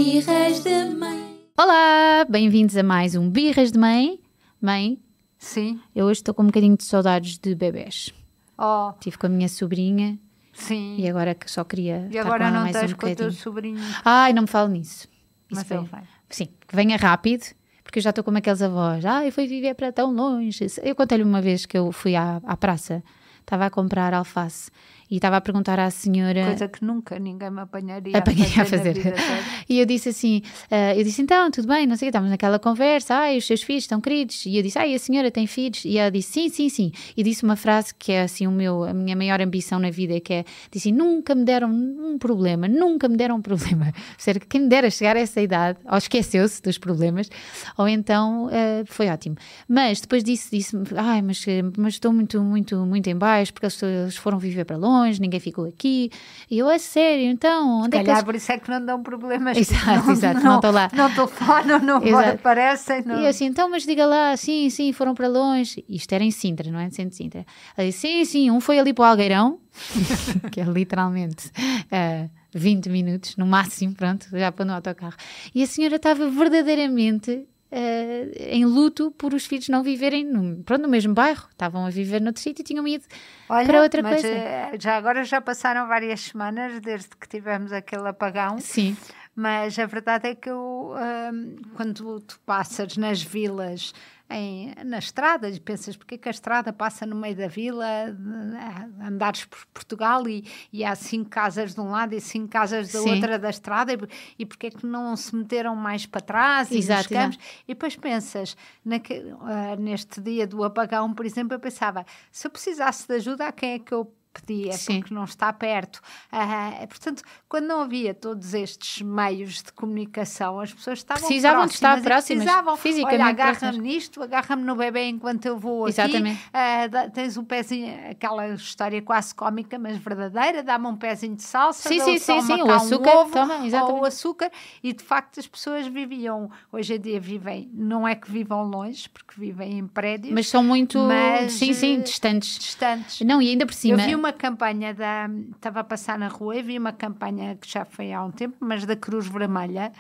Birras de Mãe. Olá, bem-vindos a mais um Birras de Mãe. Mãe, Sim. eu hoje estou com um bocadinho de saudades de bebés. Oh, Estive com a minha sobrinha sim. e agora que só queria E estar agora com ela não mais estás um com o teu bocadinho. sobrinho. Ai, não me fale nisso. Mas Isso ele vai. Sim, que venha rápido, porque eu já estou como aqueles avós. Eu fui viver para tão longe. Eu contei-lhe uma vez que eu fui à praça, estava a comprar alface e estava a perguntar à senhora... Coisa que nunca ninguém me apanharia Apanhei a a fazer. fazer. Na vida toda. E eu disse assim, então, tudo bem, não sei o que, estávamos naquela conversa, os seus filhos estão queridos. E eu disse, e a senhora tem filhos? E ela disse, sim. E disse uma frase que é assim a minha maior ambição na vida, que é, disse, nunca me deram um problema. Seja, quem me dera chegar a essa idade, ou esqueceu-se dos problemas, ou então foi ótimo. Mas depois disse-me, mas estou muito em baixo, porque eles foram viver para longe, ninguém ficou aqui. E eu, a sério, então, onde é que Calhar eles... por isso é que não dão problemas. Exato, não estou lá. Não telefonam, não Exato. aparecem. Não. E eu assim, então, mas diga lá, sim, foram para longe. Isto era em Sintra, não é? Centro de Sintra. Ela disse, sim, um foi ali para o Algueirão, que é literalmente 20 minutos, no máximo, pronto, já para no autocarro. E a senhora estava verdadeiramente em luto por os filhos não viverem no mesmo bairro. Estavam a viver noutro sítio e tinham ido para outra coisa. Já agora já passaram várias semanas desde que tivemos aquele apagão. Sim. Mas a verdade é que quando tu passas nas vilas, nas estradas, pensas porque é que a estrada passa no meio da vila, andares por Portugal e há 5 casas de um lado e 5 casas da outra da estrada e porque é que não se meteram mais para trás e nos campos. E depois pensas, neste dia do apagão, por exemplo, eu pensava, se eu precisasse de ajuda, a quem é que eu pedia, porque não está perto. Portanto, quando não havia todos estes meios de comunicação, as pessoas precisavam de estar próximas, fisicamente. Olha, agarra-me nisto, agarra-me no bebê enquanto eu vou Exatamente. aqui. Tens um pezinho, aquela história quase cómica, mas verdadeira, dá-me um pezinho de salsa, sim, o açúcar, ou o açúcar, e de facto as pessoas viviam, hoje em dia vivem, não é que vivam longe, porque vivem em prédios, mas são muito, distantes. Não, e ainda por cima... Eu vi uma campanha estava a passar na rua e vi uma campanha que já foi há um tempo, mas da Cruz Vermelha,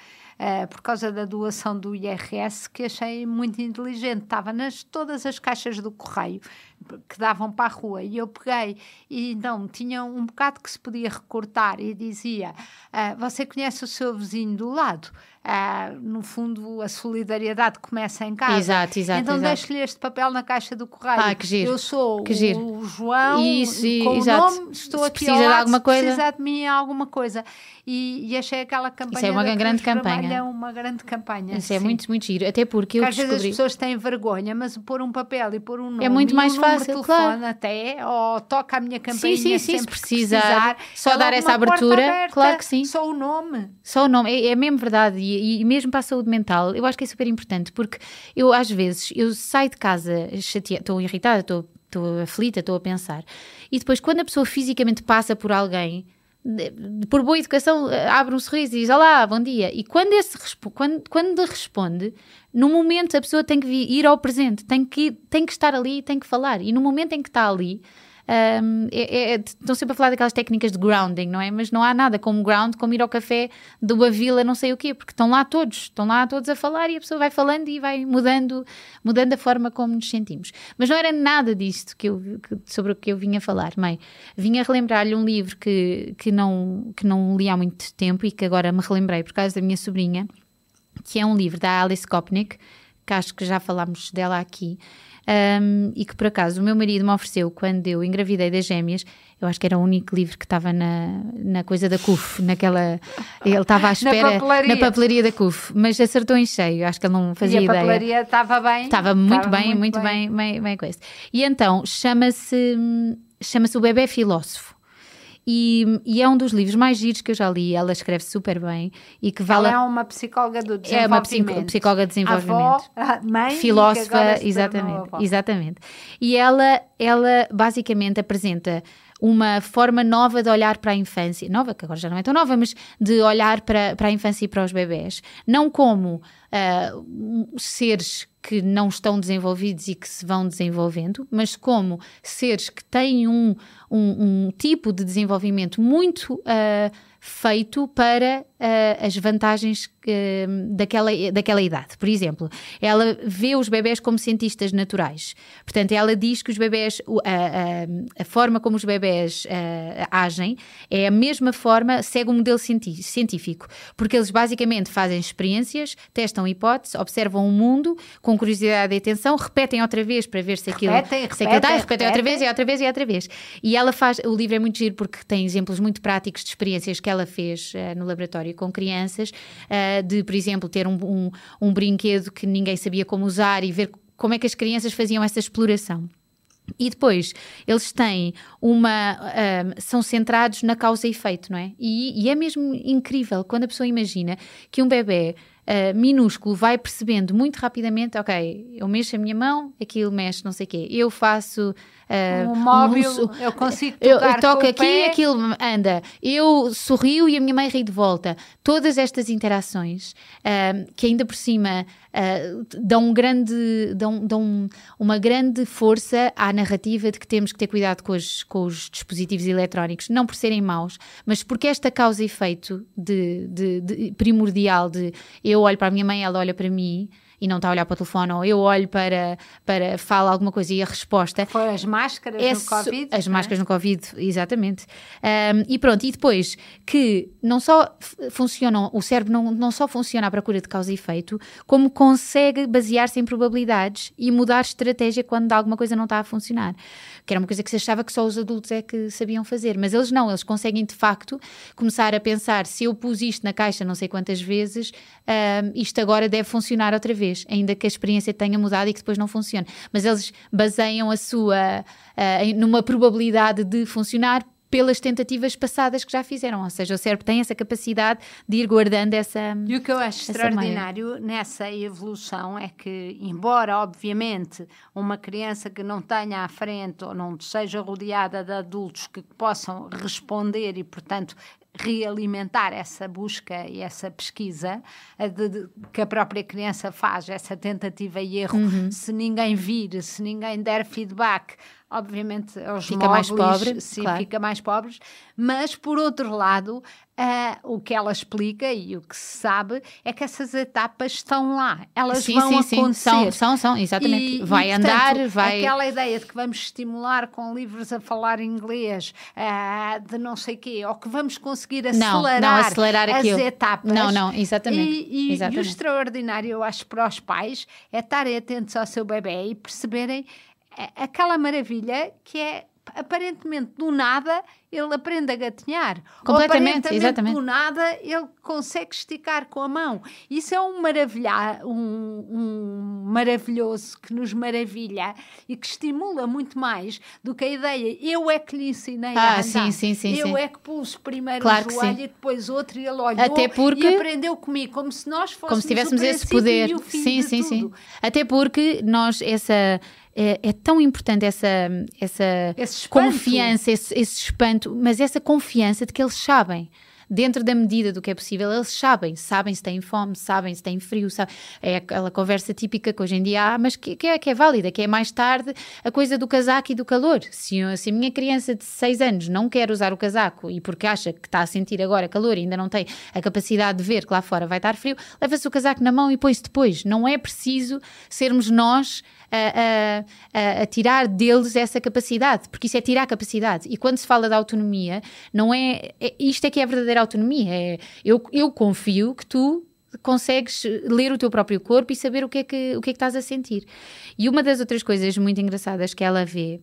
por causa da doação do IRS, que achei muito inteligente. Estava todas as caixas do correio que davam para a rua e eu peguei e então tinha um bocado que se podia recortar e dizia, você conhece o seu vizinho do lado? No fundo a solidariedade começa em casa. Exato. Então deixo-lhe este papel na caixa do correio. Que giro. Eu sou o João, com o nome, estou aqui ao lado, se precisar de mim alguma coisa. E achei aquela campanha. Isso é uma grande campanha. É uma grande campanha. Isso é muito giro. Até porque eu às vezes as pessoas têm vergonha, mas pôr um papel e pôr um nome é muito mais fácil, claro. Até, ou toca a minha campainha sim, se precisar. Só dar essa abertura, aberta, claro que sim. Só o nome. É mesmo verdade. E mesmo para a saúde mental, eu acho que é super importante, porque eu às vezes, eu saio de casa chateada, estou irritada, estou aflita, estou a pensar, e depois quando a pessoa fisicamente passa por alguém, por boa educação, abre um sorriso e diz olá, bom dia, e quando responde, no momento a pessoa tem que ir ao presente, tem que estar ali, tem que falar, e no momento em que está ali, estão sempre a falar daquelas técnicas de grounding, não é? Mas não há nada como ground, como ir ao café de uma vila, não sei o quê, porque estão lá todos a falar e a pessoa vai falando e vai mudando a forma como nos sentimos. Mas não era nada disto sobre o que eu vinha falar, mãe. Vinha relembrar-lhe um livro que não li há muito tempo e que agora me relembrei por causa da minha sobrinha, que é um livro da Alice Kopnick, que acho que já falámos dela aqui. E que por acaso o meu marido me ofereceu quando eu engravidei das gêmeas. Eu acho que era o único livro que estava na coisa da CUF, ele estava à espera na papelaria da CUF, mas acertou em cheio, acho que ele não fazia ideia. E a papelaria estava bem? Estava muito bem com isso. E então chama-se O Bebé Filósofo. E é um dos livros mais giros que eu já li. Ela escreve super bem e que vale. Ela é uma psicóloga do desenvolvimento. É uma psicóloga de desenvolvimento. Mãe, filósofa, exatamente. E ela basicamente apresenta uma forma nova de olhar para a infância, nova, que agora já não é tão nova, mas de olhar para a infância e para os bebés, não como seres que não estão desenvolvidos e que se vão desenvolvendo, mas como seres que têm um tipo de desenvolvimento muito feito para as vantagens daquela idade. Por exemplo, ela vê os bebés como cientistas naturais. Portanto, ela diz que os bebés, a forma como os bebés agem é a mesma forma, segue um modelo científico, porque eles basicamente fazem experiências, testam hipóteses, observam o mundo com curiosidade e atenção, repetem outra vez para ver se aquilo repetem outra vez e outra vez e outra vez. E ela faz, o livro é muito giro porque tem exemplos muito práticos de experiências que ela fez no laboratório com crianças, de, por exemplo, ter um brinquedo que ninguém sabia como usar e ver como é que as crianças faziam essa exploração. E depois, eles têm são centrados na causa e efeito, não é? E é mesmo incrível quando a pessoa imagina que um bebê minúsculo vai percebendo muito rapidamente, ok, eu mexo a minha mão, aquilo mexe não sei o quê, eu faço um móvel, eu consigo tocar eu toco com o aqui, pé. aquilo anda, eu sorrio e a minha mãe ri de volta. Todas estas interações que ainda por cima dão uma grande força à narrativa de que temos que ter cuidado com os dispositivos eletrónicos, não por serem maus, mas porque esta causa e efeito primordial de eu olho para a minha mãe, ela olha para mim e não está a olhar para o telefone, ou eu olho para fala alguma coisa e a resposta... Foi as máscaras no Covid. As máscaras no Covid, exatamente. E pronto, e depois que não só funcionam, o cérebro não só funciona à procura de causa e efeito, como consegue basear-se em probabilidades e mudar estratégia quando alguma coisa não está a funcionar. Que era uma coisa que se achava que só os adultos é que sabiam fazer, mas eles não, eles conseguem de facto começar a pensar, se eu pus isto na caixa não sei quantas vezes, isto agora deve funcionar outra vez, ainda que a experiência tenha mudado e que depois não funcione. Mas eles baseiam a sua numa probabilidade de funcionar pelas tentativas passadas que já fizeram, ou seja, o cérebro tem essa capacidade de ir guardando essa... E o que eu acho extraordinário nessa evolução é que, embora obviamente uma criança que não tenha à frente ou não seja rodeada de adultos que possam responder e, portanto, realimentar essa busca e essa pesquisa que a própria criança faz, essa tentativa e erro, se ninguém vir, se ninguém der feedback, obviamente os fica mais pobre, sim, claro. Fica mais pobres, mas por outro lado o que ela explica e o que se sabe é que essas etapas estão lá, elas vão acontecer. São, exatamente. Vai portanto, andar, vai... Aquela ideia de que vamos estimular com livros a falar inglês, de não sei o quê, ou que vamos conseguir acelerar as aquilo. etapas. Não, exatamente. E o extraordinário, eu acho, para os pais é estarem atentos ao seu bebê e perceberem aquela maravilha que é, aparentemente do nada ele aprende a gatinhar. Completamente, exatamente. Do nada ele consegue esticar com a mão. Isso é um maravilhoso que nos maravilha e que estimula muito mais do que a ideia, eu é que lhe ensinei a andar. Sim. Eu é que pus primeiro claro o joelho e depois outro e ele olhou e aprendeu comigo, como se nós fôssemos como se tivéssemos o esse poder. E o fim de tudo. Até porque nós, é tão importante essa confiança, esse espanto, mas essa confiança de que eles sabem, dentro da medida do que é possível, eles sabem se têm fome, sabem se têm frio, é aquela conversa típica que hoje em dia há, mas que é válida, que é mais tarde a coisa do casaco e do calor. Se a minha criança de 6 anos não quer usar o casaco e porque acha que está a sentir agora calor e ainda não tem a capacidade de ver que lá fora vai estar frio, leva-se o casaco na mão e põe-se depois. Não é preciso sermos nós a tirar deles essa capacidade, porque isso é tirar a capacidade. E quando se fala de autonomia, não isto é que é a verdadeira autonomia. Eu confio que tu consegues ler o teu próprio corpo e saber o que é que estás a sentir. E uma das outras coisas muito engraçadas que ela vê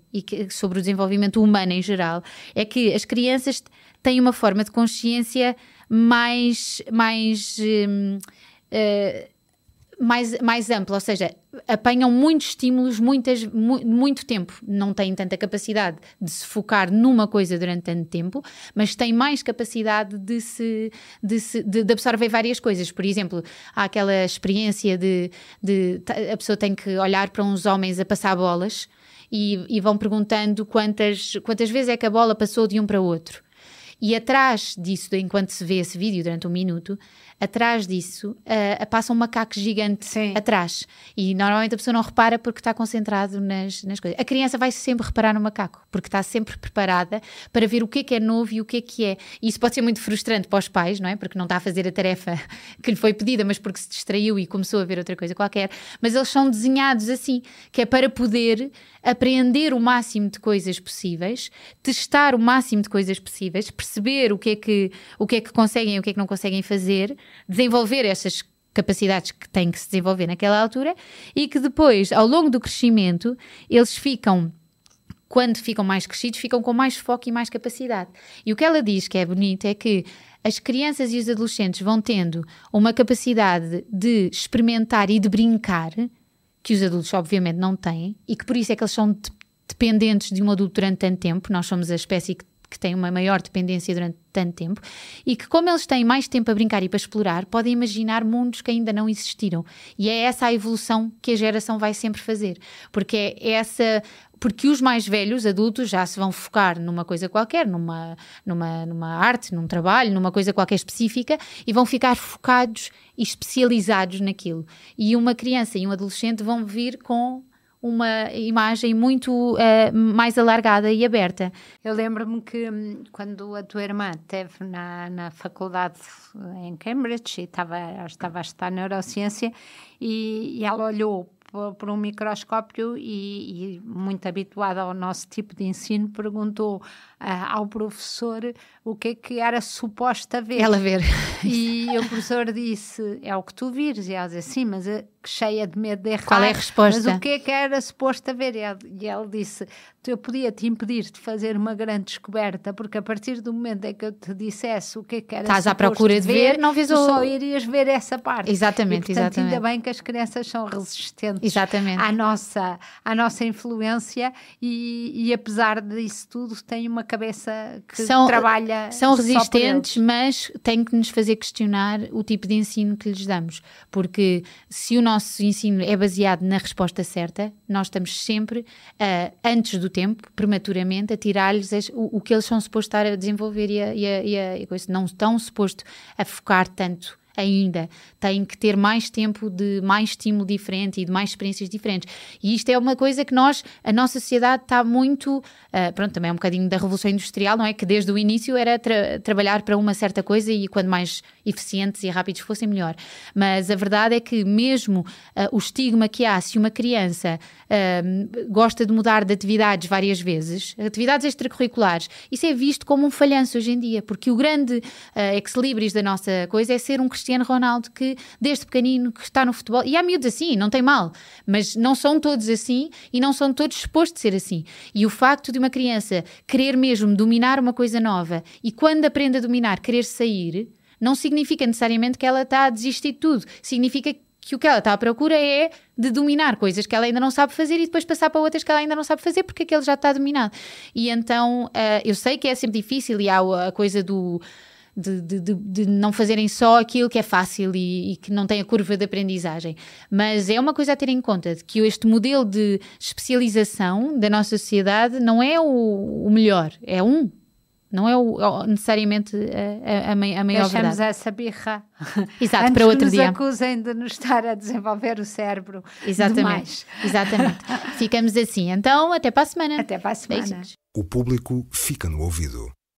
sobre o desenvolvimento humano em geral é que as crianças têm uma forma de consciência mais ampla, ou seja, apanham muitos estímulos muito tempo, não têm tanta capacidade de se focar numa coisa durante tanto tempo, mas têm mais capacidade de absorver várias coisas. Por exemplo, há aquela experiência de a pessoa tem que olhar para uns homens a passar bolas e vão perguntando quantas vezes é que a bola passou de um para o outro. E atrás disso, enquanto se vê esse vídeo durante 1 minuto, atrás disso passa um macaco gigante Sim. atrás. E normalmente a pessoa não repara porque está concentrado nas coisas. A criança vai sempre reparar no macaco, porque está sempre preparada para ver o que é novo e o que é. E isso pode ser muito frustrante para os pais, não é? Porque não está a fazer a tarefa que lhe foi pedida, mas porque se distraiu e começou a ver outra coisa qualquer. Mas eles são desenhados assim, que é para poder aprender o máximo de coisas possíveis, testar o máximo de coisas possíveis, perceber o que é que conseguem e o que é que não conseguem fazer, desenvolver essas capacidades que têm que se desenvolver naquela altura, e que depois, ao longo do crescimento, eles ficam, quando ficam mais crescidos, ficam com mais foco e mais capacidade. E o que ela diz que é bonito é que as crianças e os adolescentes vão tendo uma capacidade de experimentar e de brincar, que os adultos obviamente não têm, e que por isso é que eles são dependentes de um adulto durante tanto tempo. Nós somos a espécie que tem uma maior dependência durante tanto tempo, e que, como eles têm mais tempo a brincar e para explorar, podem imaginar mundos que ainda não existiram. E é essa a evolução que a geração vai sempre fazer, porque porque os mais velhos, adultos, já se vão focar numa coisa qualquer, numa arte, num trabalho, numa coisa qualquer específica, e vão ficar focados e especializados naquilo. E uma criança e um adolescente vão vir com uma imagem muito mais alargada e aberta. Eu lembro-me que quando a tua irmã esteve na faculdade em Cambridge e estava a estudar neurociência, e ela olhou por um microscópio e muito habituada ao nosso tipo de ensino, perguntou ao professor o que era suposto ver. Ela ver. E o professor disse, é o que tu vires. E ela disse, sim, mas cheia de medo de errar. Qual é a resposta? Mas o que era suposto ver? E ele disse, eu podia te impedir de fazer uma grande descoberta, porque a partir do momento em que eu te dissesse o que era estás à suposto procura de ver, não vês tu só irias ver essa parte. Exatamente, e, portanto, exatamente. ainda bem que as crianças são resistentes exatamente. à nossa influência, e apesar disso tudo têm uma cabeça que trabalha. São resistentes, mas tem que nos fazer questionar o tipo de ensino que lhes damos, porque se o nosso ensino é baseado na resposta certa, nós estamos sempre, antes do tempo, prematuramente, a tirar-lhes o que eles são supostos estar a desenvolver e não estão supostos a focar tanto ainda. Têm que ter mais tempo de mais estímulo diferente e de mais experiências diferentes. E isto é uma coisa que a nossa sociedade está muito... pronto, também é um bocadinho da Revolução Industrial, não é? Que desde o início era trabalhar para uma certa coisa, e quanto mais eficientes e rápidos fossem, melhor. Mas a verdade é que mesmo o estigma que há, se uma criança gosta de mudar de atividades várias vezes, atividades extracurriculares, isso é visto como um falhanço hoje em dia, porque o grande ex-libris da nossa coisa é ser um Cristiano Ronaldo que desde pequenino que está no futebol, e há miúdos assim, não tem mal, mas não são todos assim e não são todos supostos de ser assim. E o facto de uma criança querer mesmo dominar uma coisa nova, e quando aprende a dominar querer sair, não significa necessariamente que ela está a desistir de tudo, significa que o que ela está à procura é de dominar coisas que ela ainda não sabe fazer e depois passar para outras que ela ainda não sabe fazer, porque aquele já está dominado. E então eu sei que é sempre difícil, e há a coisa de não fazerem só aquilo que é fácil e que não tem a curva de aprendizagem, mas é uma coisa a ter em conta, de que este modelo de especialização da nossa sociedade não é o melhor, não é necessariamente a maior Deixamos verdade. Deixamos essa birra. Exato, antes para outro que dia. nos acusem de nos estar a desenvolver o cérebro. Exatamente. Exatamente. Ficamos assim. Então, até para a semana. Até para a semana. Beijinhos. O público fica no ouvido.